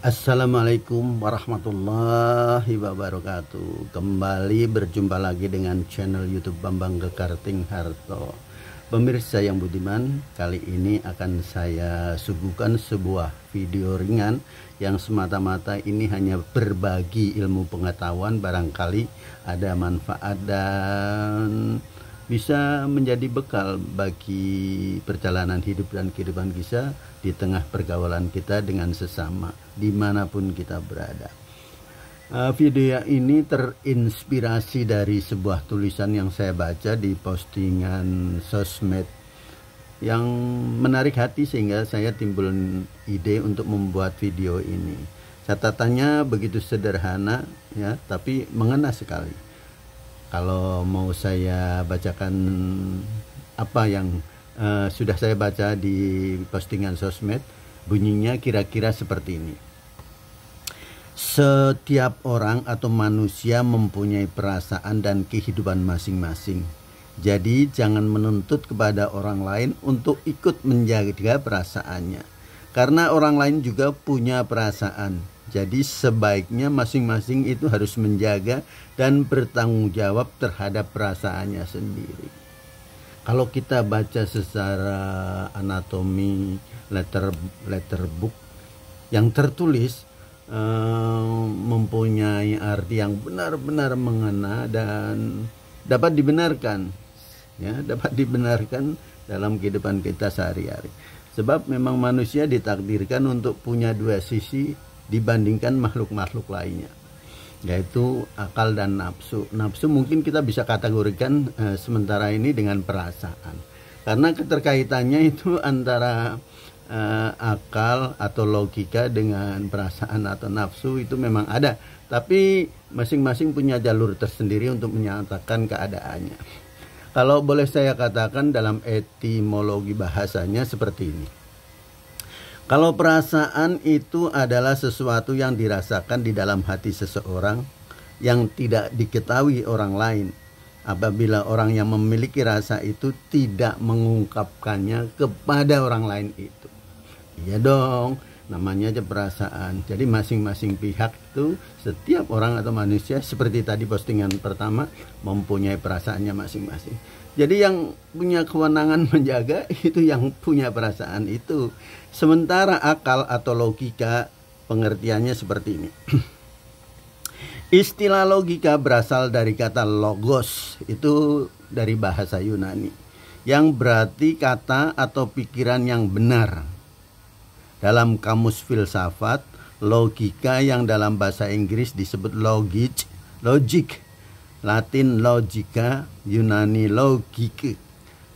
Assalamualaikum warahmatullahi wabarakatuh. Kembali berjumpa lagi dengan channel YouTube Bambang Gekarting Harto. Pemirsa yang budiman, kali ini akan saya suguhkan sebuah video ringan yang semata-mata ini hanya berbagi ilmu pengetahuan, barangkali ada manfaat dan bisa menjadi bekal bagi perjalanan hidup dan kehidupan kita di tengah pergaulan kita dengan sesama dimanapun kita berada. Video ini terinspirasi dari sebuah tulisan yang saya baca di postingan sosmed yang menarik hati sehingga saya timbul ide untuk membuat video ini. Catatannya begitu sederhana ya, tapi mengena sekali. Kalau mau saya bacakan apa yang sudah saya baca di postingan sosmed, bunyinya kira-kira seperti ini. Setiap orang atau manusia mempunyai perasaan dan kehidupan masing-masing. Jadi jangan menuntut kepada orang lain untuk ikut menjaga perasaannya. Karena orang lain juga punya perasaan. Jadi sebaiknya masing-masing itu harus menjaga dan bertanggung jawab terhadap perasaannya sendiri. Kalau kita baca secara anatomi letter book yang tertulis mempunyai arti yang benar-benar mengena dan dapat dibenarkan, ya, dapat dibenarkan dalam kehidupan kita sehari-hari. Sebab memang manusia ditakdirkan untuk punya dua sisi dibandingkan makhluk-makhluk lainnya, yaitu akal dan nafsu. Nafsu mungkin kita bisa kategorikan sementara ini dengan perasaan, karena keterkaitannya itu antara akal atau logika dengan perasaan atau nafsu itu memang ada, tapi masing-masing punya jalur tersendiri untuk menyatakan keadaannya. Kalau boleh saya katakan dalam etimologi bahasanya seperti ini. Kalau perasaan itu adalah sesuatu yang dirasakan di dalam hati seseorang yang tidak diketahui orang lain. Apabila orang yang memiliki rasa itu tidak mengungkapkannya kepada orang lain itu. Iya dong, namanya aja perasaan. Jadi masing-masing pihak itu, setiap orang atau manusia seperti tadi postingan pertama mempunyai perasaannya masing-masing. Jadi yang punya kewenangan menjaga itu yang punya perasaan itu. Sementara akal atau logika pengertiannya seperti ini. Istilah logika berasal dari kata logos, itu dari bahasa Yunani, yang berarti kata atau pikiran yang benar. Dalam kamus filsafat, logika yang dalam bahasa Inggris disebut logic, Latin logica, Yunani logike,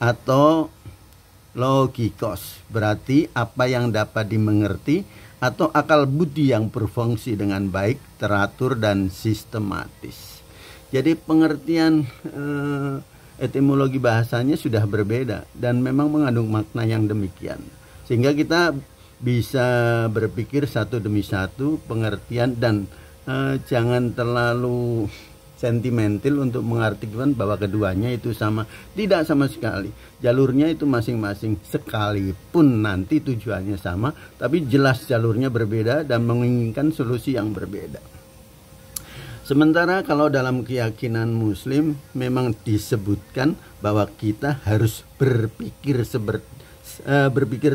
atau logikos, berarti apa yang dapat dimengerti atau akal budi yang berfungsi dengan baik, teratur dan sistematis. Jadi pengertian etimologi bahasanya sudah berbeda dan memang mengandung makna yang demikian. Sehingga kita bisa berpikir satu demi satu pengertian dan jangan terlalu sentimental untuk mengartikan bahwa keduanya itu sama. Tidak sama sekali. Jalurnya itu masing-masing, sekalipun nanti tujuannya sama, tapi jelas jalurnya berbeda dan menginginkan solusi yang berbeda. Sementara kalau dalam keyakinan Muslim memang disebutkan bahwa kita harus berpikir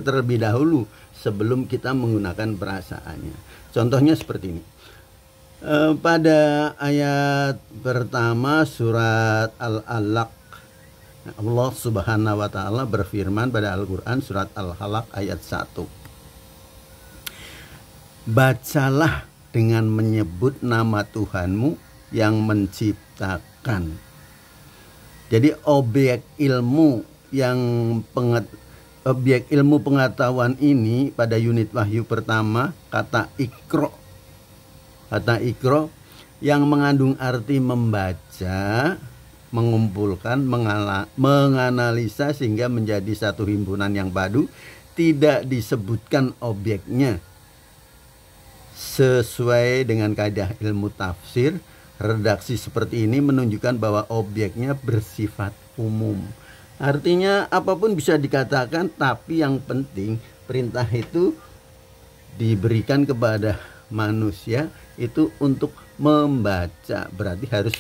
terlebih dahulu sebelum kita menggunakan perasaannya. Contohnya seperti ini. Pada ayat pertama surat Al-Alaq, Allah Subhanahu wa Ta'ala berfirman pada Al-Quran surat Al-Alaq ayat 1. Bacalah dengan menyebut nama Tuhanmu yang menciptakan. Jadi objek ilmu pengetahuan ini pada unit wahyu pertama kata ikro. Kata ikro yang mengandung arti membaca, mengumpulkan, menganalisa sehingga menjadi satu himpunan yang padu, tidak disebutkan objeknya. Sesuai dengan kaidah ilmu tafsir, redaksi seperti ini menunjukkan bahwa objeknya bersifat umum. Artinya apapun bisa dikatakan, tapi yang penting perintah itu diberikan kepada manusia itu untuk membaca, berarti harus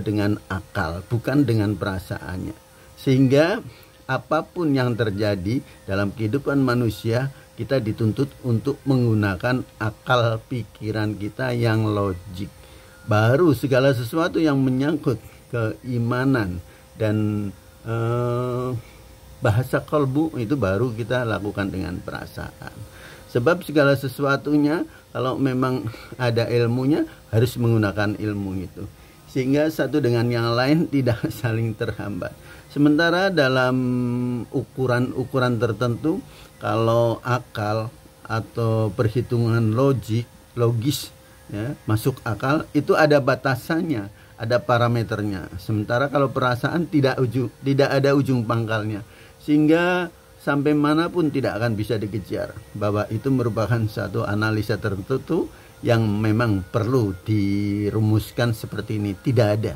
dengan akal, bukan dengan perasaannya. Sehingga apapun yang terjadi dalam kehidupan manusia, kita dituntut untuk menggunakan akal pikiran kita yang logik. Baru segala sesuatu yang menyangkut keimanan dan bahasa kalbu itu baru kita lakukan dengan perasaan. Sebab segala sesuatunya kalau memang ada ilmunya harus menggunakan ilmu itu. Sehingga satu dengan yang lain tidak saling terhambat. Sementara dalam ukuran-ukuran tertentu, kalau akal atau perhitungan logis ya, masuk akal itu ada batasannya, ada parameternya. Sementara kalau perasaan tidak ada ujung pangkalnya. Sehingga sampai manapun tidak akan bisa dikejar, bahwa itu merupakan satu analisa tertentu yang memang perlu dirumuskan seperti ini. Tidak ada.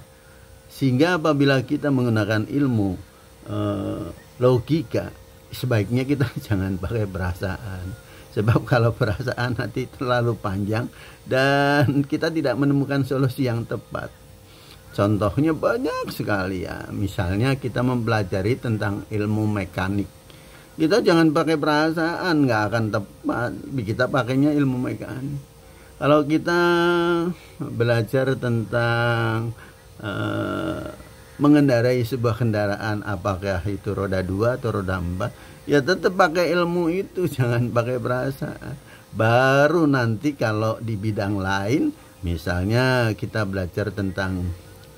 Sehingga apabila kita menggunakan ilmu logika, sebaiknya kita jangan pakai perasaan. Sebab kalau perasaan nanti terlalu panjang dan kita tidak menemukan solusi yang tepat. Contohnya banyak sekali ya. Misalnya kita mempelajari tentang ilmu mekanik. Kita jangan pakai perasaan, nggak akan tepat. Kita pakainya ilmu mekanik. Kalau kita belajar tentang mengendarai sebuah kendaraan, apakah itu roda 2 atau roda 4, ya tetap pakai ilmu itu, jangan pakai perasaan. Baru nanti kalau di bidang lain, misalnya kita belajar tentang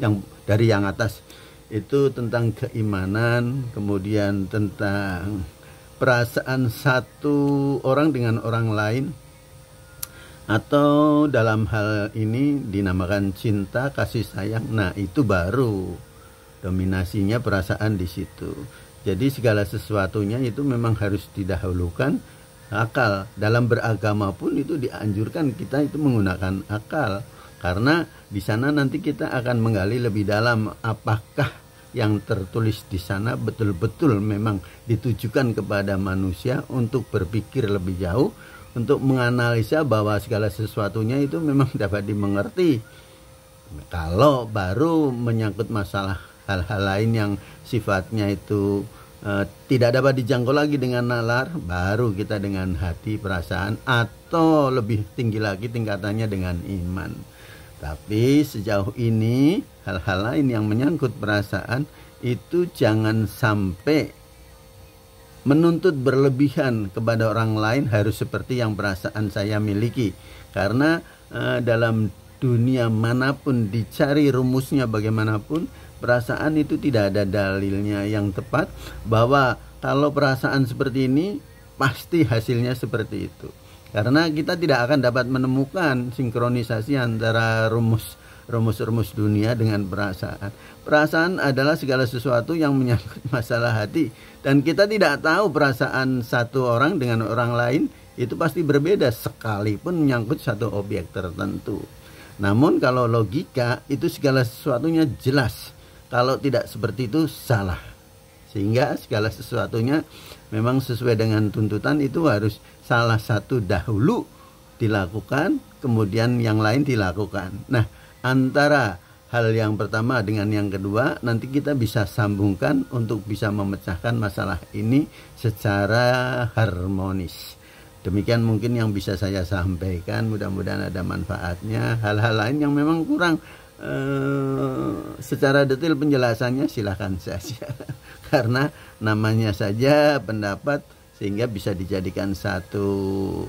yang dari yang atas itu tentang keimanan, kemudian tentang perasaan satu orang dengan orang lain, atau dalam hal ini dinamakan cinta, kasih sayang. Nah, itu baru dominasinya perasaan di situ. Jadi segala sesuatunya itu memang harus didahulukan akal. Dalam beragama pun itu dianjurkan kita itu menggunakan akal. Karena di sana nanti kita akan menggali lebih dalam apakah yang tertulis di sana betul-betul memang ditujukan kepada manusia untuk berpikir lebih jauh, untuk menganalisa bahwa segala sesuatunya itu memang dapat dimengerti. Kalau baru menyangkut masalah hal-hal lain yang sifatnya itu tidak dapat dijangkau lagi dengan nalar, baru kita dengan hati, perasaan, atau lebih tinggi lagi tingkatannya dengan iman. Tapi sejauh ini hal-hal lain yang menyangkut perasaan itu jangan sampai menuntut berlebihan kepada orang lain harus seperti yang perasaan saya miliki. Karena dalam dunia manapun dicari rumusnya bagaimanapun, perasaan itu tidak ada dalilnya yang tepat bahwa kalau perasaan seperti ini pasti hasilnya seperti itu. Karena kita tidak akan dapat menemukan sinkronisasi antara rumus dunia dengan perasaan. Perasaan adalah segala sesuatu yang menyangkut masalah hati. Dan kita tidak tahu perasaan satu orang dengan orang lain itu pasti berbeda sekalipun menyangkut satu objek tertentu. Namun kalau logika itu segala sesuatunya jelas. Kalau tidak seperti itu salah. Sehingga segala sesuatunya memang sesuai dengan tuntutan itu harus salah satu dahulu dilakukan, kemudian yang lain dilakukan. Nah, antara hal yang pertama dengan yang kedua nanti kita bisa sambungkan untuk bisa memecahkan masalah ini secara harmonis. Demikian mungkin yang bisa saya sampaikan, mudah-mudahan ada manfaatnya. Hal-hal lain yang memang kurang secara detail penjelasannya silahkan saja. Karena namanya saja pendapat, sehingga bisa dijadikan satu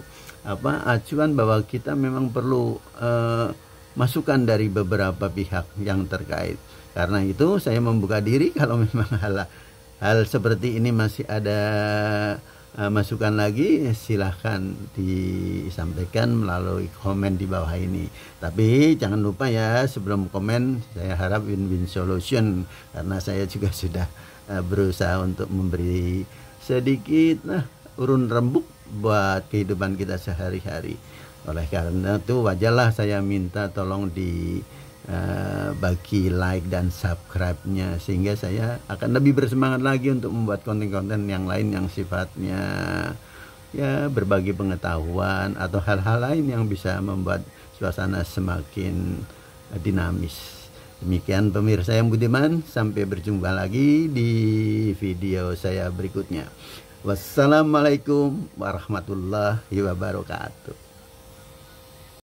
acuan bahwa kita memang perlu masukan dari beberapa pihak yang terkait. Karena itu saya membuka diri kalau memang hal seperti ini masih ada masukan lagi, silahkan disampaikan melalui komen di bawah ini. Tapi jangan lupa ya, sebelum komen saya harap win-win solution, karena saya juga sudah berusaha untuk memberi sedikit urun rembuk buat kehidupan kita sehari-hari. Oleh karena itu wajarlah saya minta tolong bagi like dan subscribe-nya, sehingga saya akan lebih bersemangat lagi untuk membuat konten-konten yang lain yang sifatnya ya berbagi pengetahuan atau hal-hal lain yang bisa membuat suasana semakin dinamis. Demikian pemirsa yang budiman, sampai berjumpa lagi di video saya berikutnya. Wassalamualaikum warahmatullahi wabarakatuh.